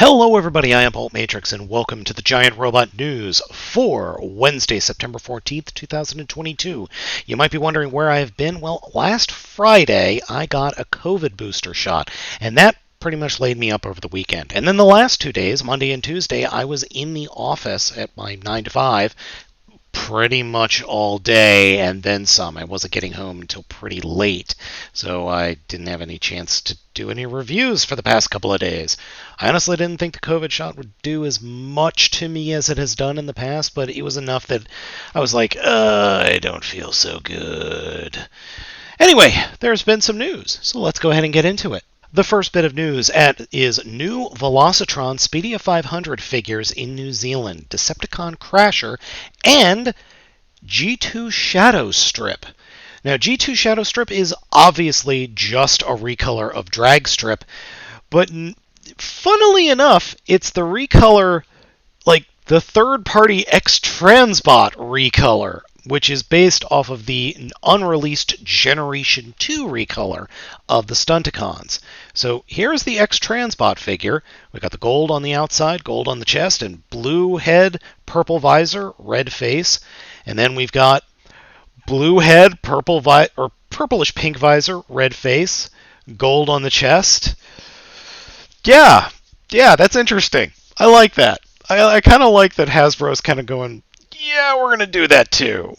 Hello everybody, I am Baltmatrix and welcome to the Giant Robot News for Wednesday, September 14th, 2022. You might be wondering where I have been. Well, last Friday I got a COVID booster shot, and that pretty much laid me up over the weekend. And then the last 2 days, Monday and Tuesday, I was in the office at my 9 to 5 pretty much all day and then some. I wasn't getting home until pretty late, so I didn't have any chance to do any reviews for the past couple of days. I honestly didn't think the COVID shot would do as much to me as it has done in the past, but it was enough that I was like, I don't feel so good. Anyway, there's been some news, so let's go ahead and get into it. The first bit of news is new Velocitron Speedia 500 figures in New Zealand, Decepticon Crasher, and G2 Shadow Strip. Now, G2 Shadow Strip is obviously just a recolor of Drag Strip, but funnily enough, it's the recolor, like the third-party X-Transbot recolor, which is based off of the unreleased Generation 2 recolor of the Stunticons. So here's the X-Transbot figure. We've got the gold on the outside, gold on the chest, and blue head, purple visor, red face. And then we've got blue head, purplish pink visor, red face, gold on the chest. Yeah, that's interesting. I like that. I kind of like that Hasbro's kind of going, yeah, we're going to do that too.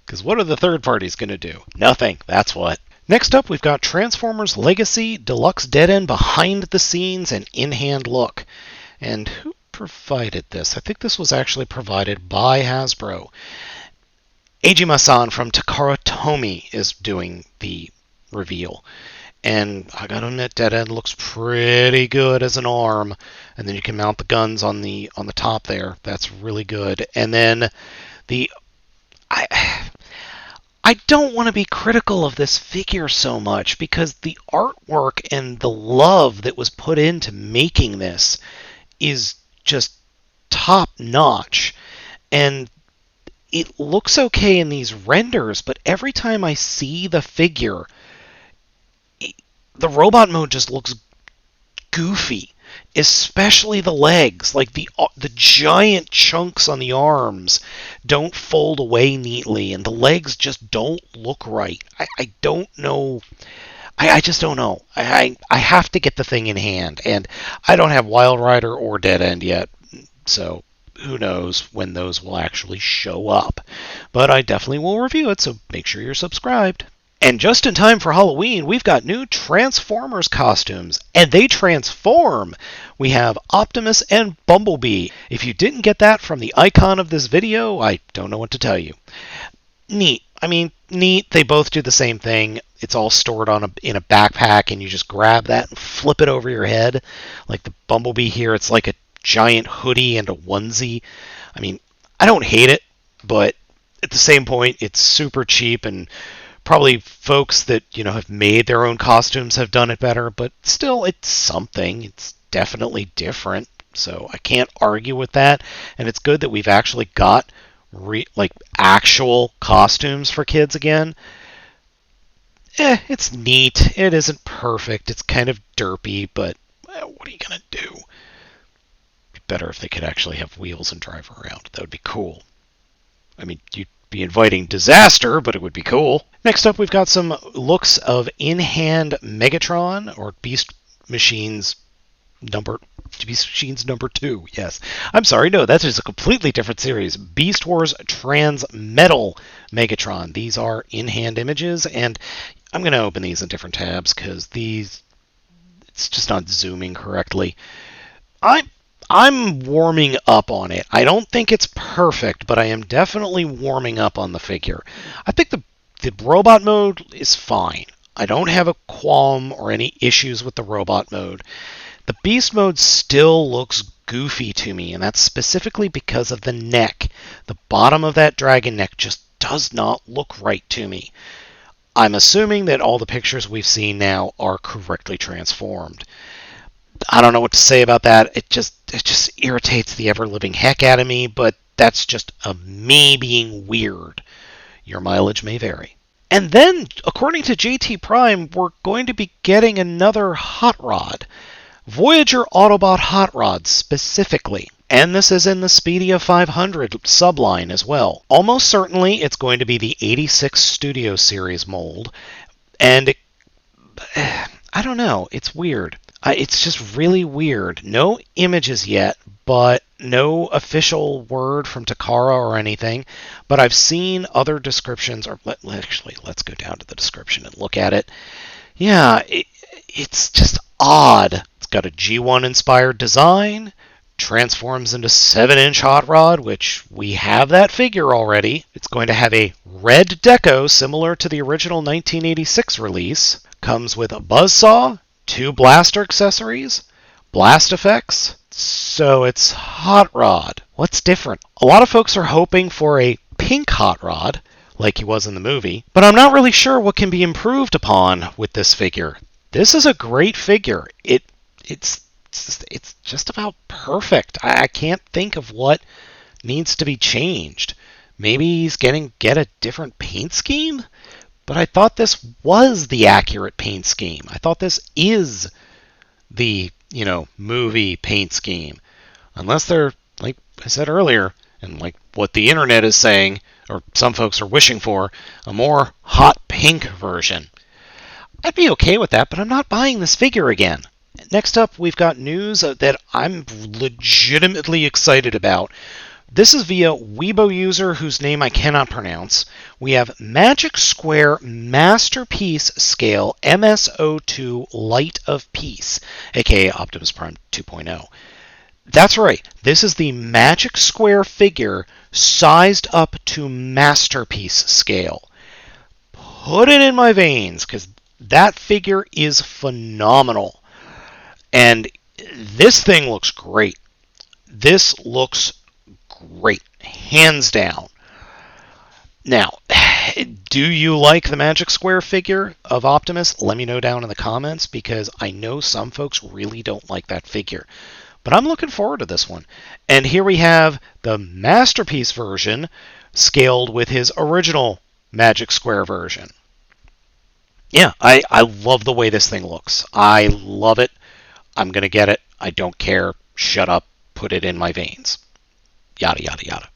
Because what are the third parties going to do? Nothing, that's what. Next up, we've got Transformers Legacy Deluxe Dead End behind the scenes and in-hand look. And who provided this? I think this was actually provided by Hasbro. Ejima-san from Takara Tomy is doing the reveal. And I gotta admit, Dead End looks pretty good as an arm. And then you can mount the guns on the top there. That's really good. And then I don't want to be critical of this figure so much because the artwork and the love that was put into making this is just top notch. And it looks okay in these renders, but every time I see the figure, the robot mode just looks goofy, especially the legs. Like the giant chunks on the arms don't fold away neatly, and the legs just don't look right. I don't know. I just don't know. I have to get the thing in hand, and I don't have Wild Rider or Dead End yet, so who knows when those will actually show up. But I definitely will review it, so make sure you're subscribed. And just in time for Halloween, we've got new Transformers costumes, and they transform. We have Optimus and Bumblebee. If you didn't get that from the icon of this video, I don't know what to tell you. Neat. I mean, neat. They both do the same thing. It's all stored in a backpack, and you just grab that and flip it over your head. Like the Bumblebee here, it's like a giant hoodie and a onesie. I mean, I don't hate it, but at the same point, it's super cheap, and probably folks that, have made their own costumes have done it better, but still, it's something. It's definitely different, so I can't argue with that. And it's good that we've actually got actual costumes for kids again. It's neat. It isn't perfect. It's kind of derpy, but what are you gonna do? It'd be better if they could actually have wheels and drive around. That would be cool. I mean, you'd be inviting disaster, but it would be cool. Next up, we've got some looks of in-hand Megatron, or Beast Machines number 2. Yes. I'm sorry, no, that is a completely different series. Beast Wars Transmetal Megatron. These are in-hand images, and I'm going to open these in different tabs because it's just not zooming correctly. I'm warming up on it. I don't think it's perfect, but I am definitely warming up on the figure. I think the robot mode is fine. I don't have a qualm or any issues with the robot mode. The beast mode still looks goofy to me, and that's specifically because of the neck. The bottom of that dragon neck just does not look right to me. I'm assuming that all the pictures we've seen now are correctly transformed. I don't know what to say about that. It just irritates the ever-living heck out of me, but that's just me being weird. Your mileage may vary. And then, according to JT Prime, we're going to be getting another Hot Rod. Voyager Autobot hot rods specifically. And this is in the Speedia 500 subline as well. Almost certainly it's going to be the 86 Studio Series mold. And I don't know, it's weird. It's just really weird. No images yet, but no official word from Takara or anything. But I've seen other descriptions, or actually, let's go down to the description and look at it. Yeah, it's just odd. It's got a G1 inspired design, transforms into 7-inch hot rod, which we have that figure already. It's going to have a red deco similar to the original 1986 release. Comes with a buzzsaw, 2 blaster accessories, blast effects. So it's hot rod. What's different? A lot of folks are hoping for a pink hot rod, like he was in the movie, but I'm not really sure what can be improved upon with this figure. This is a great figure. It's just about perfect. I can't think of what needs to be changed. Maybe he's get a different paint scheme? But I thought this was the accurate paint scheme. I thought this is the, movie paint scheme. Unless they're, like I said earlier, and like what the internet is saying, or some folks are wishing for, a more hot pink version. I'd be okay with that, but I'm not buying this figure again. Next up, we've got news that I'm legitimately excited about. This is via Weibo user whose name I cannot pronounce. We have Magic Square Masterpiece Scale MSO2 Light of Peace, aka Optimus Prime 2.0. That's right, this is the Magic Square figure sized up to Masterpiece scale. Put it in my veins, because that figure is phenomenal. And this thing looks great. This looks great, hands down. Now, do you like the Magic Square figure of Optimus? Let me know down in the comments, because I know some folks really don't like that figure. But I'm looking forward to this one. And here we have the Masterpiece version scaled with his original Magic Square version. Yeah, I love the way this thing looks. I love it. I'm going to get it. I don't care. Shut up. Put it in my veins. Yada, yada, yada.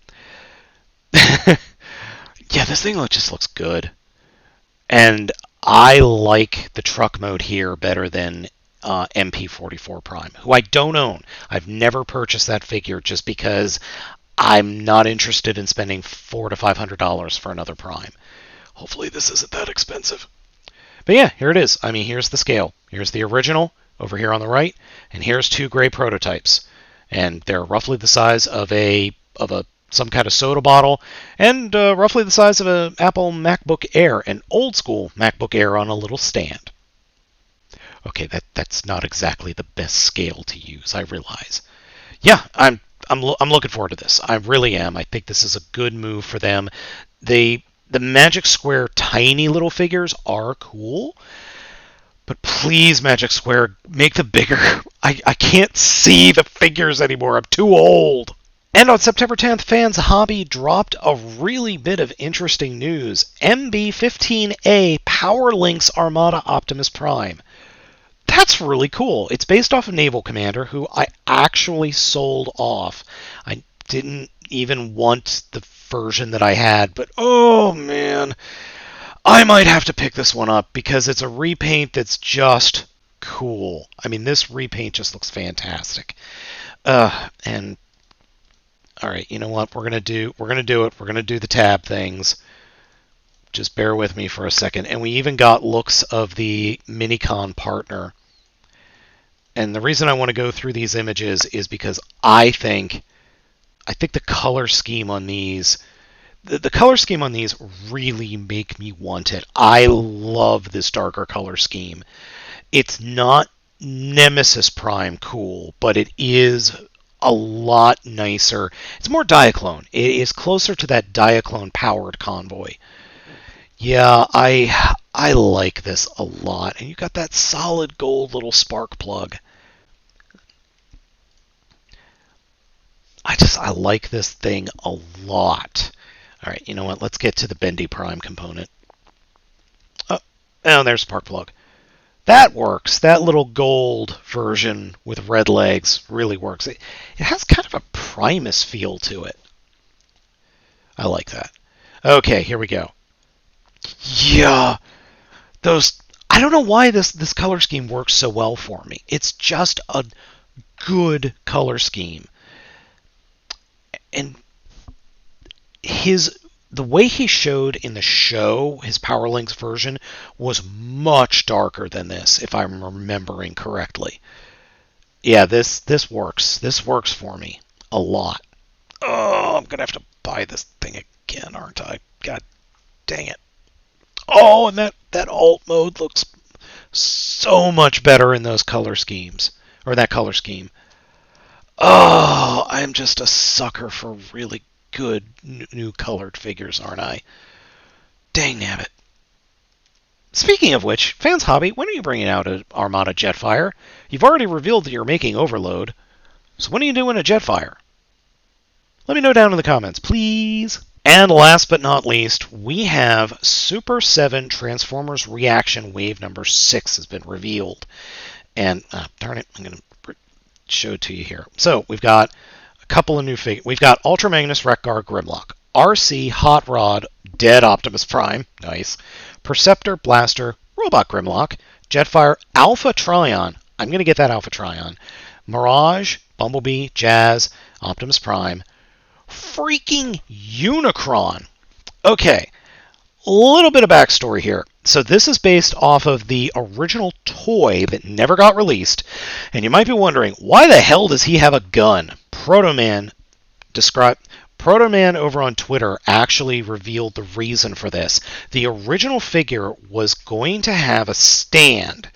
Yeah, this thing just looks good. And I like the truck mode here better than MP44 Prime, who I don't own. I've never purchased that figure just because I'm not interested in spending $400 to $500 for another Prime. Hopefully this isn't that expensive. But yeah, here it is. I mean, here's the scale. Here's the original over here on the right, and here's 2 gray prototypes. And they're roughly the size of some kind of soda bottle, and roughly the size of an Apple MacBook Air, an old school MacBook Air on a little stand. Okay, that's not exactly the best scale to use, I realize. Yeah, I'm looking forward to this. I really am. I think this is a good move for them. The Magic Square tiny little figures are cool, but please, Magic Square, make them bigger. I can't see the figures anymore. I'm too old. And on September 10th, Fans Hobby dropped a really bit of interesting news. MB-15A Power Links Armada Optimus Prime. That's really cool. It's based off of Naval Commander, who I actually sold off. I didn't even want the version that I had, but oh man, I might have to pick this one up because it's a repaint that's just cool. I mean, this repaint just looks fantastic. And all right, you know what? We're gonna do it. We're gonna do the tab things. Just bear with me for a second. And we even got looks of the Minicon partner. And the reason I want to go through these images is because I think the color scheme on these, the color scheme on these really make me want it. I love this darker color scheme. It's not Nemesis Prime cool, but it is a lot nicer. It's more Diaclone. It is closer to that Diaclone powered convoy. Yeah, I like this a lot. And you got that solid gold little spark plug. I like this thing a lot. All right, you know what? Let's get to the Bendy Prime component. Oh, there's spark plug. That works. That little gold version with red legs really works. It has kind of a Primus feel to it. I like that. Okay, here we go. Yeah, those. I don't know why this color scheme works so well for me. It's just a good color scheme, and the way he showed in the show, his Power Links version, was much darker than this, if I'm remembering correctly. Yeah, this works. This works for me a lot. Oh, I'm gonna have to buy this thing again, aren't I? God dang it. Oh, and that alt mode looks so much better in those color schemes, or that color scheme. Oh, I'm just a sucker for really good new colored figures, aren't I? Dang nabbit. Speaking of which, Fans Hobby, when are you bringing out an Armada Jetfire? You've already revealed that you're making Overload, so when are you doing a Jetfire? Let me know down in the comments, please. And last but not least, we have Super 7 Transformers Reaction Wave number 6 has been revealed. And, darn it, I'm going to show it to you here. So, we've got a couple of new figures. We've got Ultra Magnus Wreck-Gar Grimlock, RC Hot Rod Dead Optimus Prime, nice, Perceptor Blaster Robot Grimlock, Jetfire Alpha Trion, I'm going to get that Alpha Trion, Mirage, Bumblebee, Jazz, Optimus Prime, freaking Unicron. Okay, a little bit of backstory here. So this is based off of the original toy that never got released, and you might be wondering, why the hell does he have a gun? Protoman over on Twitter actually revealed the reason for this. The original figure was going to have a stand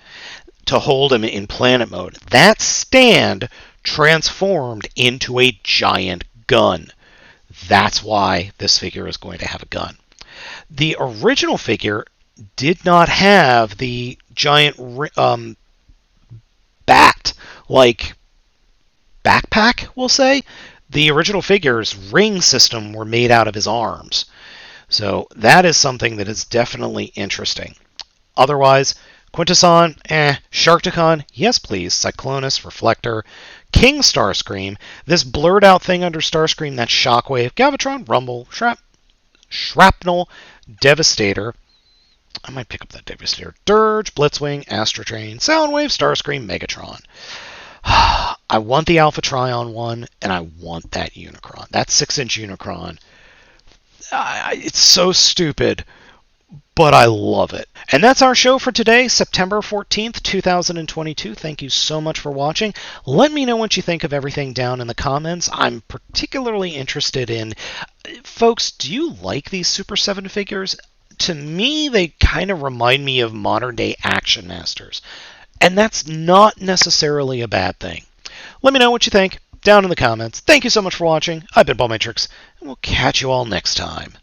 to hold him in planet mode. That stand transformed into a giant gun. That's why this figure is going to have a gun. The original figure did not have the giant bat-like backpack, we'll say. The original figure's ring system were made out of his arms. So that is something that is definitely interesting. Otherwise, Quintesson, Sharkticon, yes please, Cyclonus, Reflector, King Starscream, this blurred out thing under Starscream, that's Shockwave, Galvatron, Rumble, Shrapnel, Devastator, I might pick up that Devastator, Dirge, Blitzwing, Astrotrain, Soundwave, Starscream, Megatron. I want the Alpha Trion one, and I want that Unicron. That 6-inch Unicron. It's so stupid, but I love it. And that's our show for today, September 14th, 2022. Thank you so much for watching. Let me know what you think of everything down in the comments. I'm particularly interested in, folks, do you like these Super 7 figures? To me, they kind of remind me of modern-day Action Masters. And that's not necessarily a bad thing. Let me know what you think down in the comments. Thank you so much for watching. I've been Baltmatrix, and we'll catch you all next time.